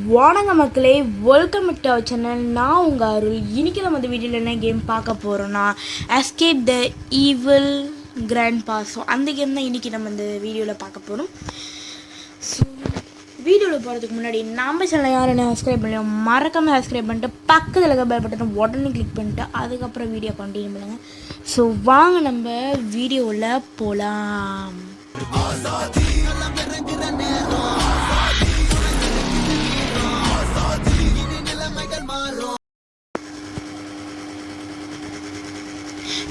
வணக்க மக்களே, welcome to our channel. நான் உங்கள் அருள். இன்றைக்கி நம்ம இந்த வீடியோவில் என்ன கேம் பார்க்க போகிறோன்னா escape the evil grand boss. So அந்த கேம் தான் இன்றைக்கி நம்ம இந்த வீடியோவில் பார்க்க போகிறோம். ஸோ வீடியோவில் போகிறதுக்கு முன்னாடி நம்ம சேனலை யாரும் என்ன சப்ஸ்கிரைப் பண்ணலாம், மறக்காமல் சப்ஸ்கிரைப் பண்ணிட்டு பக்கத்தில் இருக்க பெல் பட்டனை உடனே கிளிக் பண்ணிட்டு அதுக்கப்புறம் வீடியோ கண்டினியூ பண்ணுங்கள். ஸோ வாங்க நம்ம வீடியோவில் போகலாம்.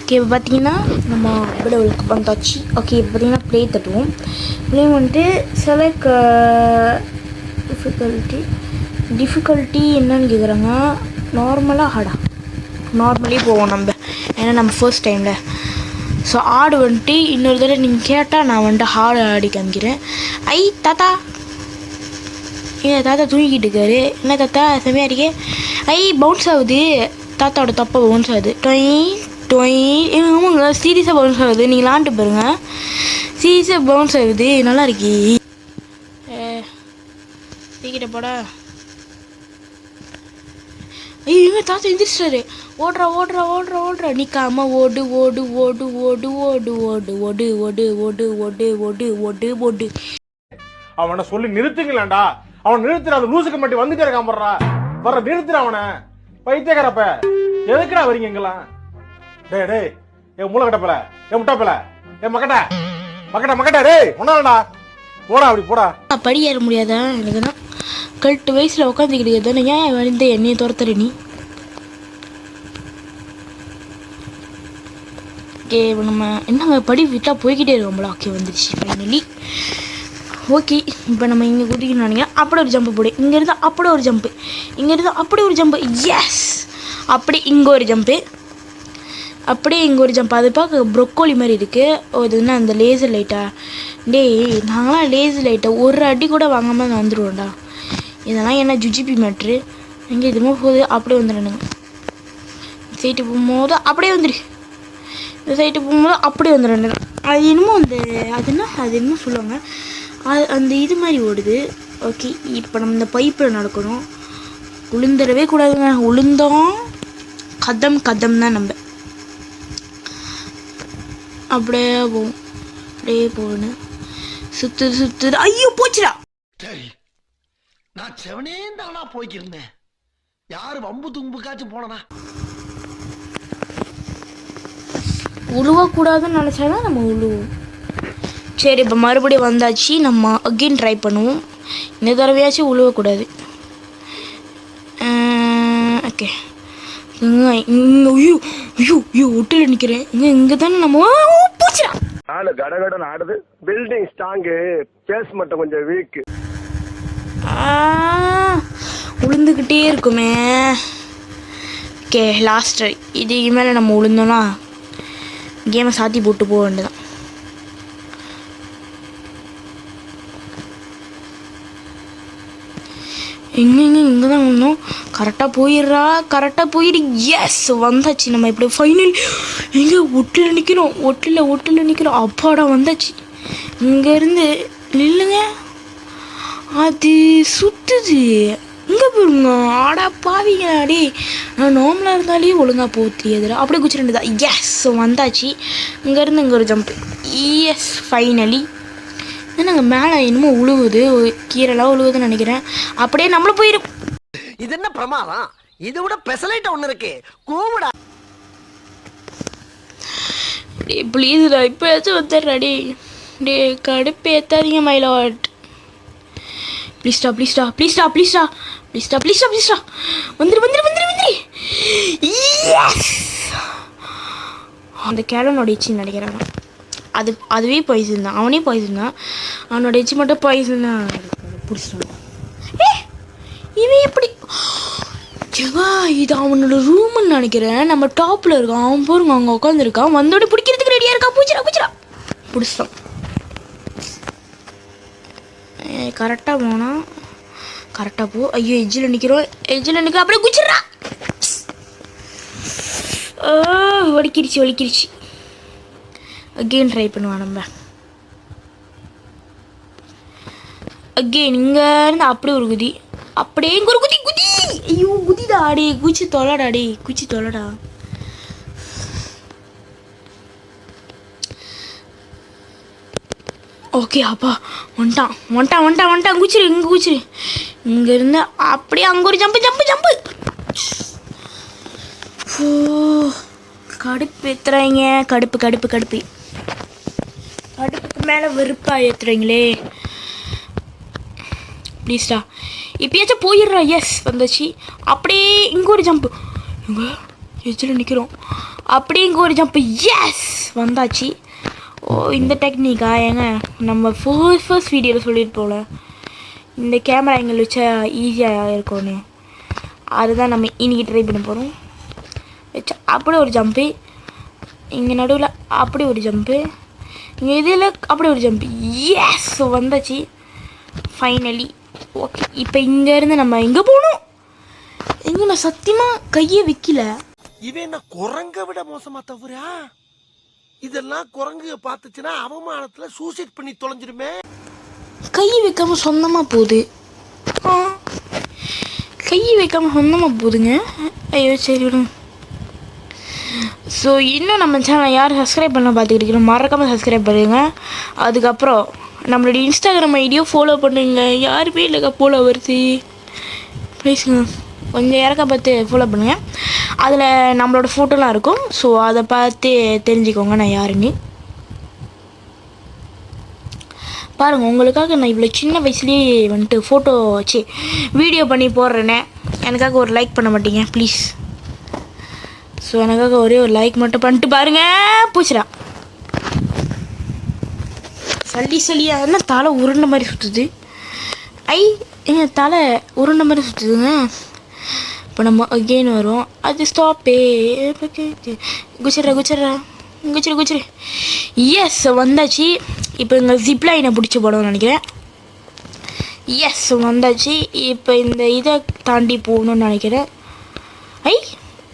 ஓகே, இப்போ பார்த்தீங்கன்னா நம்ம வீடியோவுக்கு வந்தாச்சு. ஓகே, இப்போ பார்த்தீங்கன்னா ப்ளே தட்டுவோம். ப்ளே வந்துட்டு செலக்ட் டிஃபிகல்ட்டி என்னன்னு கேட்குறாங்க. நார்மலாக ஹார்டா? நார்மலி போவோம் நம்ம, ஏன்னா நம்ம ஃபர்ஸ்ட் டைமில். ஸோ ஆடு வந்துட்டு இன்னொரு தடவை நீங்கள் கேட்டால் நான் வந்துட்டு ஹார்டு ஆடி காமிக்கிறேன். ஐ தாத்தா, தாத்தா தூங்கிக்கிட்டு இருக்காரு. என்ன தாத்தா செம்மையாக இருக்கே. ஐ பவுன்ஸ் ஆகுது, தாத்தாவோட தப்பை பவுன்ஸ் ஆகுது. ஆமாங்க, சீரியஸாக பவுன்ஸ் ஆகுது. நீங்கள் விளாண்டு பாருங்க, சீரியஸாக பவுன்ஸ் ஆகுது. நல்லா இருக்கி. சீக்கிரம் போடா. ஐயோ எங்க தாத்தா எந்திரிச்சிட்டாரு. ஓடுறா ஓடுறா ஓடுறா ஓடுறா, நிற்காம ஓடு ஓடு ஓடு ஓடு ஓடு ஓடு ஓடு ஓடு ஓடு ஓடு ஓடு ஓடு ஓடு. அவனை சொல்லி நிறுத்துங்களாண்டா. அவன் நிறுத்துற, அந்த லூசுக்கு மட்டும் வந்துட்டே இருக்கான். வர்ற நிறுத்துற அவனை. பைத்தியக்காரப்ப எதுக்குடா வரீங்க எங்கெல்லாம்? டேய் டேய், என் மூளை கட்டப்பல, என் முட்டாப்பல, என் மக்கட்ட மக்கட்ட மக்கட்ட. டேய் ஒன்னாடா, போடா அப்படி போடா. படி ஏற முடியாதா? எனக்கு தான் கரெக்ட் வயசில் உட்காந்துக்கிட்டு தானே. ஏன் வந்து என்னையை துரத்துற நீ? ஓகே, நம்ம என்னங்க படி விட்டால் போய்கிட்டே இருக்கோம்ல. ஓகே வந்துடுச்சு ஃபைனலி. ஓகே, இப்போ நம்ம இங்கே கூட்டிக்கணும் நினைக்கிறேன். அப்படி ஒரு ஜம்ப்பு போடு. இங்கேருந்து அப்படி ஒரு ஜம்ப்பு, இங்கேருந்து அப்படி ஒரு ஜம்ப்பு. எஸ், அப்படி இங்கே ஒரு ஜம்ப்பு, அப்படியே இங்கே ஒரு ஜம்ப். அது பார்க்க ப்ரொக்கோலி மாதிரி இருக்குது. ஓ, இது என்ன அந்த லேசர் லைட்டா? டேய், நாங்களாம் லேசர் லைட்டை ஒரு அடி கூட வாங்காமல் வந்துடுவோம்டா. இதெல்லாம் என்ன ஜுஜிபி மேட்ரு? எங்கே இதுமோ போகுது. அப்படியே வந்துடுனுங்க. சைட்டு போகும்போது அப்படியே வந்துடு, இந்த சைட்டு போகும்போது அப்படியே வந்துடுனுங்க. அது என்னமோ அந்த அது என்னமோ சொல்லுவாங்க, அது அந்த இது மாதிரி ஓடுது. ஓகே, இப்போ நம்ம இந்த பைப்பில் நடக்கணும். உளுந்துடவே கூடாதுங்க. உளுந்தோம் கதம் கதம் தான். நம்ம அப்படியே போவோம், அப்படியே போகணும். சுத்துது சுத்துது. ஐயோ போச்சுடா. சரி, நான் செவனே தானா போய்க்கிருந்தேன். யாரு வம்பு தும்புக்காச்சும் போனா உழுவக்கூடாதுன்னு நினச்சாதான் நம்ம உழுவோம். சரி, இப்போ மறுபடியும் வந்தாச்சு. நம்ம அகெயின் ட்ரை பண்ணுவோம். இந்த தடவையாச்சும் உழுவக்கூடாது. ஓகே, ஐயோ ஐயோ ஐயோ ஒட்டில் நிற்கிறேன். இங்கே தானே நம்ம போச்சுடா. ஆளு கடகடன் ஆடுது, பில்டிங் ஸ்ட்ராங்கு, பேஸ் மட்டும் கொஞ்சம் வீக்கு. உளுந்துக்கிட்டே இருக்குமே. ஓகே, லாஸ்ட் இதுக்கு மேலே நம்ம உளுந்தோன்னா கேமை சாத்தி போட்டு போக வேண்டியதான். இங்கே தான் வந்தோம். கரெக்டாக போயிடுறா, கரெக்டாக போயிடு. எஸ், வந்தாச்சு. நம்ம இப்படி ஃபைனல் எங்கே ஒட்டில் நிற்கிறோம், ஒட்டில் நிற்கிறோம். அப்பாடா வந்தாச்சு. இங்கேருந்து நில்லுங்க, அது சுற்றுது. இங்கே போயிருங்க. ஆடா பாவிங்களாடி, நான் நார்மலாக இருந்தாலே ஒழுங்காக போக தெரியாதுடா. அப்படியே குச்சிட்டு தான். எஸ், வந்தாச்சு. இங்கேருந்து இங்கே ஒரு ஜம்ப்பு. S, finally. நாங்கள் மேலே என்னமோ உழுவுது, கீரைலாம் உழுவுதுன்னு நினைக்கிறேன். அப்படியே நம்மளும் போயிடும். இது என்ன பிரமாதம்? இது விட பெசலைட் ஒண்ணு இருக்கு, கூவுடா. டே ப்ளீஸ்டா, இப்போயாச்சும் வந்துடுறாடி. டே கடுப்பு ஏற்றாதீங்க மைலாட். ப்ளீஸ்டா ப்ளீஸ்டா ப்ளீஸ்டா ப்ளீஸ்டா ப்ளீஸ்டா ப்ளீஸ்டா ப்ளீஸ்டா வந்துரு வந்துரு வந்துரு வந்துரு. அந்த கேலனோட எச்சின்னு நினைக்கிறாங்க. அதுவே பாய்சன் தான். அவனே பாய்சன் தான். அவனோட எச்சி மட்டும் பாய்சன் தான். பிடிச்சிட்டான். இவன் எப்படி ஏவா? இது அவனோட ரூம்னு நினைக்கிறேன். நம்ம டாப்பில் இருக்கான். அவன் பாருங்க அங்கே உட்காந்துருக்கான். வந்தோட பிடிக்கிறதுக்கு ரெடியாக இருக்கான். பூச்சிடா பிடிச்சிட்டான். கரெக்டாக போனால் கரெக்டாக போ. ஐயோ, எஜ்ஜில் நிற்கிறோம். அப்படியே குச்சிட்றா. வலிக்கிருச்சு. அகெயின் ட்ரை பண்ணுவான் நம்ம. அகெயின் இங்கேருந்து அப்படி ஒரு குதி. அப்படியே இங்கே ஒரு குதி குதி. ஐயோ குதிடா டே, குச்சி தொலைடா டே, குச்சி தொலைடா. ஓகே அப்பா வந்துட்டான். குச்சிரு இங்கே குச்சிரு. இங்கேருந்து அப்படியே அங்கே ஒரு ஜம்பு. ஓ கடுப்பு ஏற்றுறாங்க. கடுப்புக்கு மேலே வெறுப்பாக ஏற்றுறீங்களே. ப்ளீஸ்டா இப்பயாச்சும் போயிடுறா. எஸ் வந்தாச்சு. அப்படியே இங்கே ஒரு ஜம்ப்பு. இங்கே எச்சில் நிற்கிறோம். அப்படியே இங்கே ஒரு ஜம்ப்பு. எஸ் வந்தாச்சு. ஓ இந்த டெக்னிக்கா ஏங்க நம்ம ஃபர்ஸ்ட் வீடியோவில் சொல்லிட்டு போல இந்த கேமரா எங்களை வச்சா ஈஸியாக இருக்கும்னு. அதுதான் நம்ம இன்னைக்கு ட்ரை பண்ண போகிறோம். வச்சா அப்படியே ஒரு ஜம்ப்பு. இங்கே நடுவில் அப்படியே ஒரு ஜம்ப்பு. இங்கே இதில் அப்படியே ஒரு ஜம்ப்பு. எஸ் வந்தாச்சு ஃபைனலி. ஓகே இப்போ இங்கேருந்து நம்ம எங்கே போகணும்? எங்கே நான் சத்தியமாக கையை வைக்கல. இவன் என்ன குரங்க விட மோசமா தவறா? இதெல்லாம் குரங்கு பார்த்துச்சுன்னா அவமானத்துல சூசைட் பண்ணி தொலைஞ்சிருமே. கை வைக்காம சொந்தமாக போகுது. கை வைக்காம சொந்தமாக போகுதுங்க. ஐயோ சரி விடுங்க. ஸோ இன்னும் நம்ம சேனலை யார் சப்ஸ்கிரைப் பண்ண பார்த்துக்கிட்டு இருக்கிறோம், மறக்காமல் சப்ஸ்கிரைப் பண்ணுங்க. அதுக்கப்புறம் நம்மளுடைய இன்ஸ்டாகிராம் ஐடியோ ஃபாலோ பண்ணுங்க. யாருமே இல்லைக்கா ஃபாலோ வருது, ப்ளீஸுங்க கொஞ்சம் இறக்க பார்த்து ஃபாலோ பண்ணுங்கள். அதில் நம்மளோட ஃபோட்டோலாம் இருக்கும். ஸோ அதை பார்த்து தெரிஞ்சுக்கோங்க நான் யாருன்னு. பாருங்கள் உங்களுக்காக நான் இவ்வளோ சின்ன வயசுலேயே வந்துட்டு ஃபோட்டோ வச்சு வீடியோ பண்ணி போடுறேனே. எனக்காக ஒரு லைக் பண்ண மாட்டீங்க ப்ளீஸ். ஸோ எனக்காக ஒரே ஒரு லைக் மட்டும் பண்ணிட்டு பாருங்கள். பூச்சிடா சளியாக என்ன தலை உருண்டை மாதிரி சுற்றுது. எங்கள் தலை உருண்டை மாதிரி சுற்றுதுங்க. இப்போ நம்ம அகெயின் வரும். அது ஸ்டாப்பே குச்சிரு. எஸ் வந்தாச்சு. இப்போ இங்கே ஜிப்லைனை பிடிச்சி போடணும்னு நினைக்கிறேன். எஸ் வந்தாச்சு. இப்போ இந்த இதை தாண்டி போகணுன்னு நினைக்கிறேன்.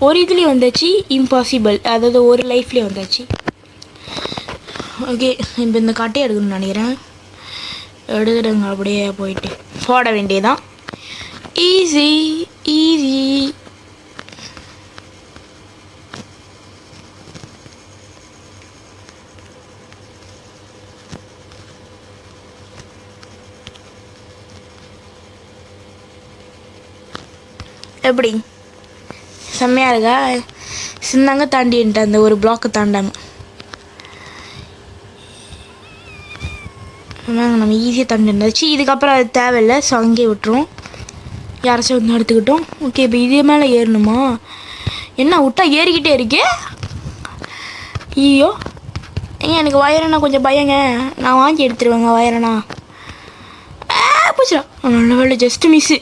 ஒரு இதுலேயும் வந்தாச்சு. இம்பாசிபிள், அதாவது ஒரு லைஃப்லேயே வந்தாச்சு. ஓகே இப்போ இந்த கட்டையை எடுக்கணும்னு நினைக்கிறேன். எடுத்துடுங்க. அப்படியே போயிட்டு போட வேண்டியதான். ஈஸி. எப்படி செம்மையாக இருக்கா? சின்னாங்க தாண்டின்ட்டு அந்த ஒரு பிளாக்கை தாண்டாங்க. நம்ம ஈஸியாக தாண்டி இருந்தாச்சு. இதுக்கப்புறம் அது தேவையில்லை. ஸோ அங்கேயே விட்டுரும். யாராச்சும் வந்து எடுத்துக்கிட்டோம். ஓகே இப்போ இதே மேலே ஏறணுமா? என்ன விட்டா ஏறிக்கிட்டே இருக்கே. ஐயோ எனக்கு வயரண்ணா கொஞ்சம் பயங்க. நான் வாங்கி எடுத்துருவேங்க வயரண்ணா. பூச்சிடா நல்ல வேலை. ஜஸ்ட் மிஸ்ஸு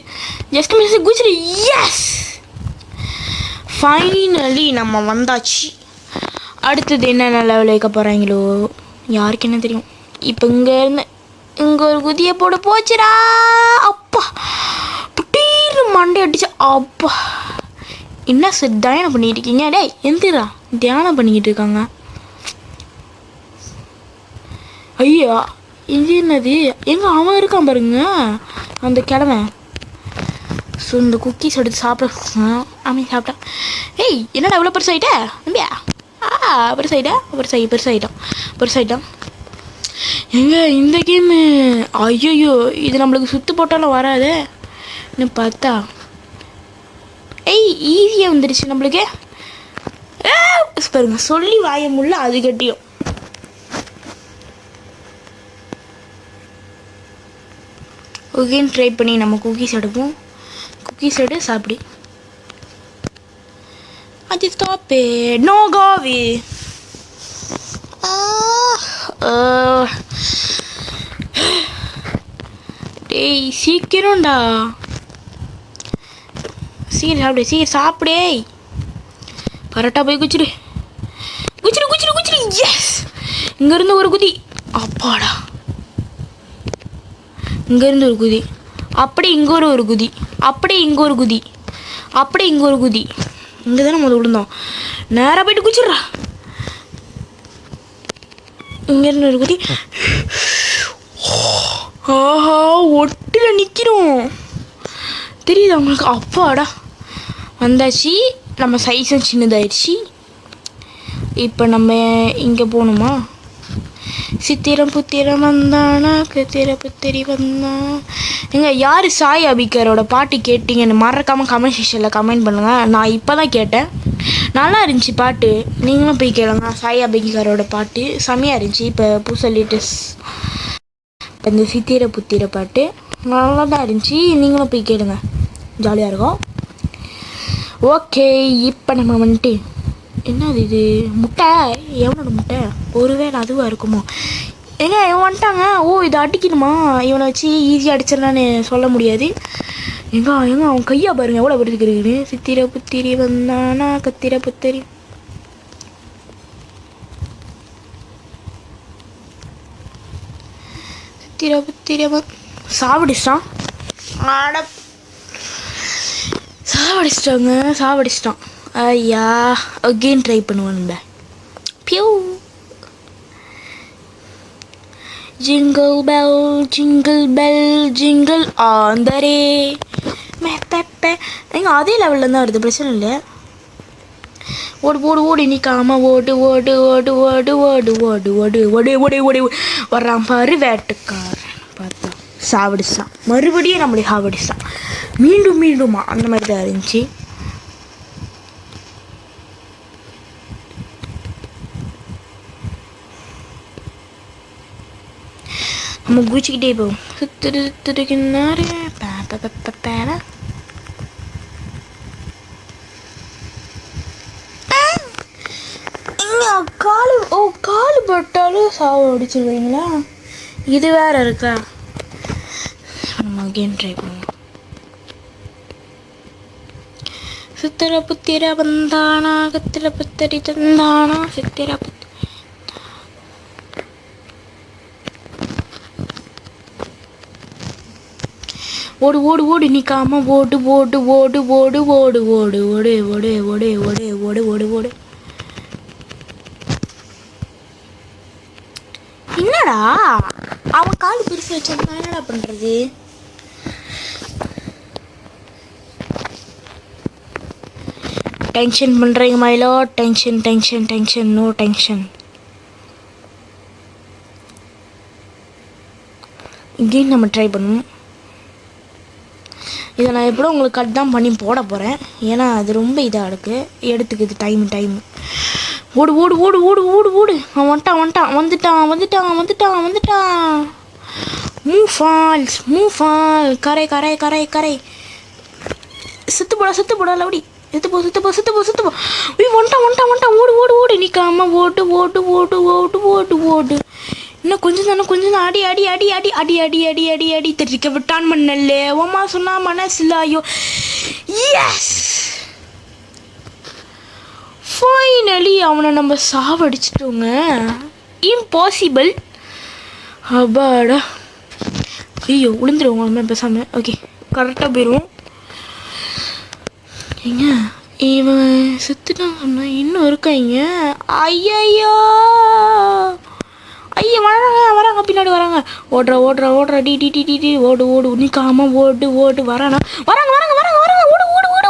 குச்சிரு. எஸ் ஃபைனலி நம்ம வந்தாச்சு. அடுத்தது என்னென்ன லெவல் வைக்க போகிறாங்களோ யாருக்கு என்ன தெரியும். இப்போ இங்கேருந்து இங்கே ஒரு குதியை போட போச்சுடா. அப்பா புட்டீர்னு மண்டை அடிச்சா. அப்பா என்ன சார் தியானம் பண்ணிட்டு இருக்கீங்க? டேய் எந்திரா, தியானம் பண்ணிக்கிட்டு இருக்காங்க. ஐயா இது என்னது? எங்கே அவன் இருக்கான் பாருங்க அந்த கிழமை. ஸோ இந்த குக்கீஸ் எடுத்து சாப்பிட அவன் சாப்பிட்டான். என்னடா இவ்வளோ பெருசாகிட்டா நம்பியா? பெருசாகிட்டான். எங்க இந்த கேமு ஐயோ இது நம்மளுக்கு சுற்று போட்டாலும் வராது. இன்னும் பார்த்தா ஈஸியாக வந்துடுச்சு நம்மளுக்கு. பாருங்க சொல்லி வாய முள்ள அது கட்டியும். ஓகேன்னு ட்ரை பண்ணி நம்ம குக்கீஸ் எடுப்போம். குக்கீஸ் எடுத்து சாப்பிடு. அது ஸ்டாப்பு நோ கோவி. டேய் சீக்கிரம்டா, சீக்கிரம் சாப்பிடு. கரெக்டாக போய் குச்சிரு. எஸ் இங்கேருந்து ஒரு குதி. அப்பாடா இங்கேருந்து ஒரு குதி. அப்படியே இங்கே ஒரு குதி. அப்படியே இங்கே ஒரு குதி. இங்கே தானே முதல் விழுந்தோம். நேராக போயிட்டு குச்சிடுறா. இங்கேருந்து ஒரு குதி. ஆஹா ஒட்டில் நிற்கிறோம். தெரியுது அவங்களுக்கு? அப்பாடா வந்தாச்சு. நம்ம சைஸும் சின்னதாயிடுச்சு. இப்போ நம்ம இங்கே போகணுமா? சித்திரம் புத்திரம் வந்தானா கத்திர புத்திரி வந்தா. எங்க யார் சாய் அபிகரோட பாட்டு கேட்டிங்கன்னு மறக்காமல் கமெண்ட் செக்ஷனில் கமெண்ட் பண்ணுங்கள். நான் இப்போ தான் கேட்டேன், நல்லா இருந்துச்சு பாட்டு. நீங்களும் போய் கேளுங்க. சாய் அபிகரோட பாட்டு செம்மையாக இருந்துச்சு. இப்போ புதுசாக லேட்டஸ்ட் இந்த சித்திர புத்திர பாட்டு நல்லா தான் இருந்துச்சு. நீங்களும் போய் கேளுங்க, ஜாலியாக இருக்கும். ஓகே, இப்போ நம்ம வந்துட்டு என்னது இது முட்டை? எவனோட முட்டை? ஒருவேளை அதுவாக இருக்குமோ? ஏங்க இவன் வந்துட்டாங்க. ஓ இதை அடிக்கணுமா? இவனை வச்சு ஈஸியாக அடிச்சிடலான்னு சொல்ல முடியாது. எங்க அவன் கையா பாருங்க எவ்வளோ வருதுக்கு. சித்திர புத்திரி வந்தானா கத்திர புத்திரி. சித்திர புத்திர சாவடிச்சிட்டான். சாவடிச்சிட்டான். ஐயா அகெயின் ட்ரை பண்ணுவானுங்க. பியூ jingle bell jingle bell jingle ஆந்தரே மெப்ப. எங்க அதே லெவலில் தான் வருது, பிரச்சனை இல்லை. ஓடு நிற்காம ஓடு வர்றான் பாரு வேட்டுக்காரன். பார்த்தா சாவடிச்சான். மறுபடியும் நம்மளை சாவடிச்சான். மீண்டுமா அந்த மாதிரி தான் இருந்துச்சு. நம்ம குதிச்சுக்கிட்டே போவோம். சுத்துருக்கின்னாரு காலு பட்டாலும் சாவு அடிச்சிருவீங்களா? இது வேற இருக்கா? நம்ம அகெயின் ட்ரை பண்ணுவோம். சித்திர புத்திர வந்தானா கத்திர புத்தரி தந்தானா சித்திர புத்தி. ஓடு நிற்காம ஓடு. என்னடா அவன் கால் பெருசு வச்சிருந்தா என்னடா பண்றது? டென்ஷன் பண்றீங்க மைலோ. Tension no tension. இங்கேயும் நம்ம ட்ரை பண்ணுவோம். இதை நான் எப்படியும் உங்களுக்கு கட் தான் பண்ணி போட போகிறேன், ஏன்னா அது ரொம்ப இதாக இருக்குது, எடுத்துக்குது டைம். ஓடு. அவன் வந்துட்டான். Move fall. கரை. சுத்து போடா லவுடி. சுத்து போ. வந்துட்டான். ஓடு. நிற்காம ஓடு. இன்னும் கொஞ்சம் தான். அடி தெரிவிக்க விட்டான் மண்ணல்ல. ஓமா சொன்னா மனசுல. ஐயோ எஸ், ஃபைனலி அவனை நம்ம சாவடிச்சிட்டோங்க. இம்பாசிபிள். அப்பாடா. ஐயோ விழுந்துருவோம் பேசாம. ஓகே கரெக்டாக போயிடுவோம். ஏங்க இவன் செத்துட்டான் சொன்னா இன்னும் இருக்காங்க. ஐயோ வராங்க பின்னாடி வராங்க. ஓடுற டி ஓடு நிற்காம ஓடு வராங்க.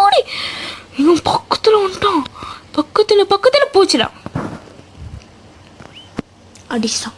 ஓடு. இவன் பக்கத்தில் வந்துட்டான். பக்கத்தில் போச்சுடா. அடிச்சான்.